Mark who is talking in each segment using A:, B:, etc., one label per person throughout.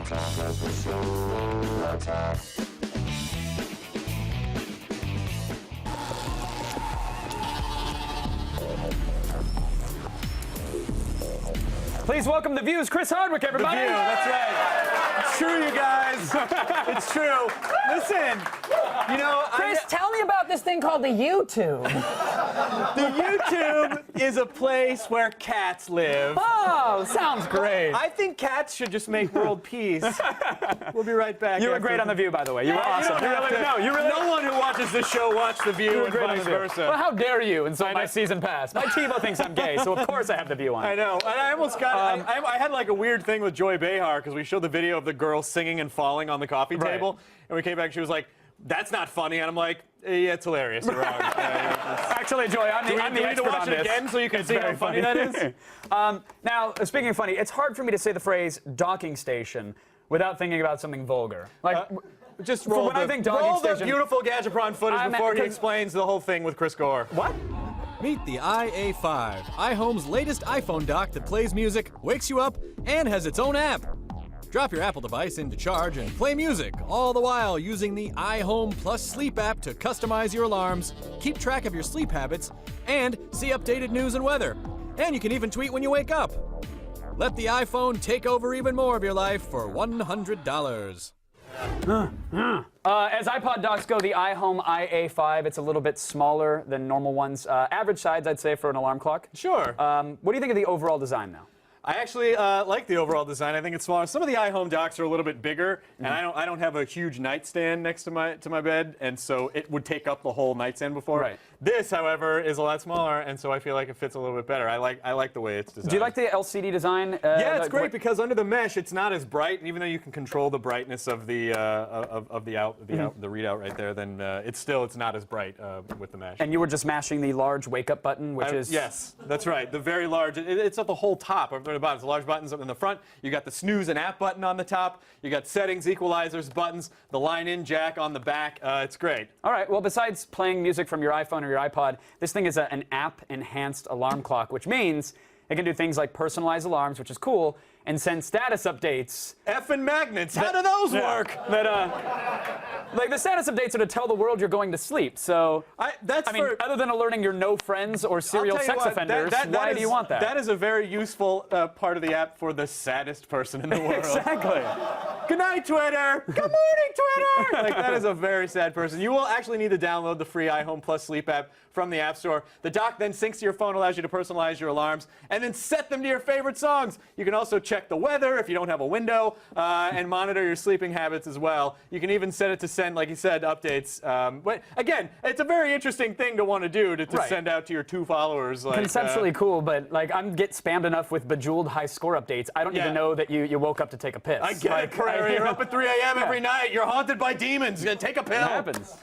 A: Please welcome The View's Chris Hardwick, everybody.
B: The View, that's right. It's true, you guys. It's true. Listen, you know,
C: Chris, tell me about this thing called the YouTube.
B: the YouTube is a place where cats live.
C: Oh, sounds great.
B: I think cats should just make world peace. We'll be right back.
A: You were great on The View, by the way. You were awesome.
B: No one who watches this show watched The View and vice versa.
A: Well, how dare you insult my season pass? My TiVo thinks I'm gay, so of course I have The View on.
B: I know. And I almost got. I had like a weird thing with Joy Behar because we showed the video of the girl singing and falling on the coffee table, and we came back. She was like, "That's not funny," and I'm like, "Yeah, it's hilarious." You're wrong.
A: Actually, Joy, I'm the expert on this.
B: Again, so you can see how funny that is.
A: Now, speaking of funny, it's hard for me to say the phrase docking station without thinking about something vulgar. Like,
B: just roll the beautiful Gadgetron footage before he explains the whole thing with Chris Gore.
A: What?
D: Meet the IA5, iHome's latest iPhone dock that plays music, wakes you up, and has its own app. Drop your Apple device into charge and play music, all the while using the iHome Plus Sleep app to customize your alarms, keep track of your sleep habits, and see updated news and weather. And you can even tweet when you wake up. Let the iPhone take over even more of your life for $100.
A: As iPod docks go, the iHome IA5, it's a little bit smaller than normal ones. Average size, I'd say, for an alarm clock.
B: Sure.
A: What do you think of the overall design, though?
B: I actually like the overall design. I think it's smaller. Some of the iHome docks are a little bit bigger, and I don't have a huge nightstand next to my bed, and so it would take up the whole nightstand before.
A: Right.
B: This, however, is a lot smaller, and so I feel like it fits a little bit better. I like the way it's designed.
A: Do you like the LCD design?
B: Yeah, it's great because under the mesh, it's not as bright. Even though you can control the brightness of the readout right there, then it's not as bright with the mesh.
A: And you were just mashing the large wake-up button, which is...
B: Yes, that's right. The very large. It's at the whole top. The bottom. It's large buttons up in the front. You got the snooze and app button on the top. You got settings, equalizers, buttons, the line-in jack on the back. It's great.
A: All right. Well, besides playing music from your iPhone or your iPod, this thing is an app-enhanced alarm clock, which means it can do things like personalize alarms, which is cool, and send status updates.
B: Effing magnets. How do those work?
A: Like the status updates are to tell the world you're going to sleep. So, I mean, other than alerting your no friends or serial sex offenders, why do you want that?
B: That is a very useful part of the app for the saddest person in the world.
A: Exactly.
B: Good night, Twitter. Good morning, Twitter. Like, that is a very sad person. You will actually need to download the free iHome Plus Sleep app from the App Store. The dock then syncs to your phone, allows you to personalize your alarms, and then set them to your favorite songs. You can also check the weather if you don't have a window, and monitor your sleeping habits as well. You can even set it to send, like you said, updates. But again, it's a very interesting thing to want to do to send out to your 2 followers. Like,
A: conceptually cool, but like I get spammed enough with Bejeweled high score updates. I don't even know that you woke up to take a piss.
B: I get it, Prairie. You're up at 3 a.m. every night. You're haunted by demons. You're gonna take a pill.
A: It happens.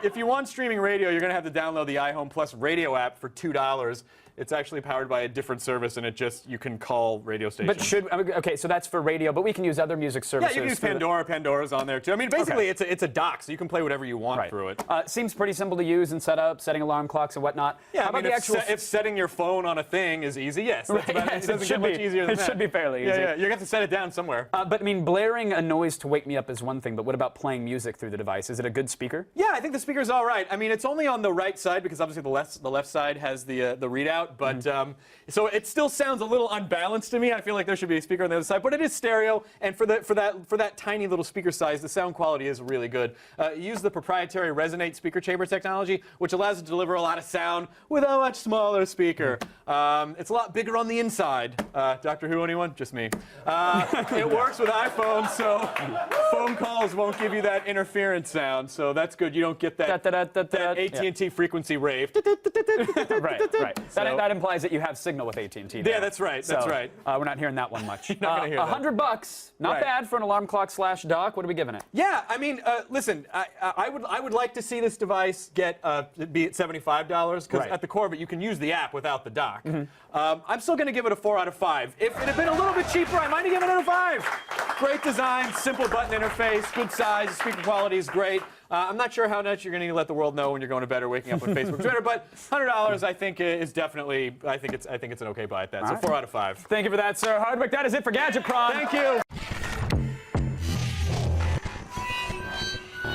B: If you want streaming radio, you're gonna have to download the iHome Plus radio app for $2. It's actually powered by a different service, and you can call radio stations.
A: But okay, so that's for radio, but we can use other music services.
B: Yeah, you can use Pandora. Pandora's on there too. I mean, basically, it's a dock, so you can play whatever you want through it.
A: Seems pretty simple to use and set up, setting alarm clocks and whatnot.
B: Yeah, I mean, if setting your phone on a thing is easy, yes. It doesn't get much easier than that.
A: It should be fairly easy.
B: Yeah, you have to set it down somewhere.
A: But I mean, blaring a noise to wake me up is one thing, but what about playing music through the device? Is it a good speaker?
B: Yeah, I think the speaker's all right. I mean, it's only on the right side because obviously the left side has the readout, but so it still sounds a little unbalanced to me. I feel like there should be a speaker on the other side, but it is stereo, and for that tiny little speaker size, the sound quality is really good. Use the proprietary Resonate speaker chamber technology, which allows it to deliver a lot of sound with a much smaller speaker. It's a lot bigger on the inside. Doctor Who, anyone? Just me. It works with iPhone, so phone calls won't give you that interference sound, so that's good. You don't get that AT&T frequency rave.
A: Right. That implies that you have signal with AT&T.
B: Yeah, that's right. That's right.
A: We're not hearing that one much.
B: You're not going to hear that.
A: $100, not bad for an alarm clock / dock. What are we giving it?
B: Yeah, I mean, listen, I would like to see this device be at $75 because at the core of it, you can use the app without the dock. I'm still going to give it a 4 out of 5. If it had been a little bit cheaper, I might have given it a 5. Great design, simple button interface, good size, the speaker quality is great. I'm not sure how much you're going to let the world know when you're going to bed or waking up on Facebook, Twitter, but $100 I think is definitely, I think it's an okay buy at that. So 4 out of 5.
A: Thank you for that, sir Hardwick. That is it for Gadgetron.
B: Thank you.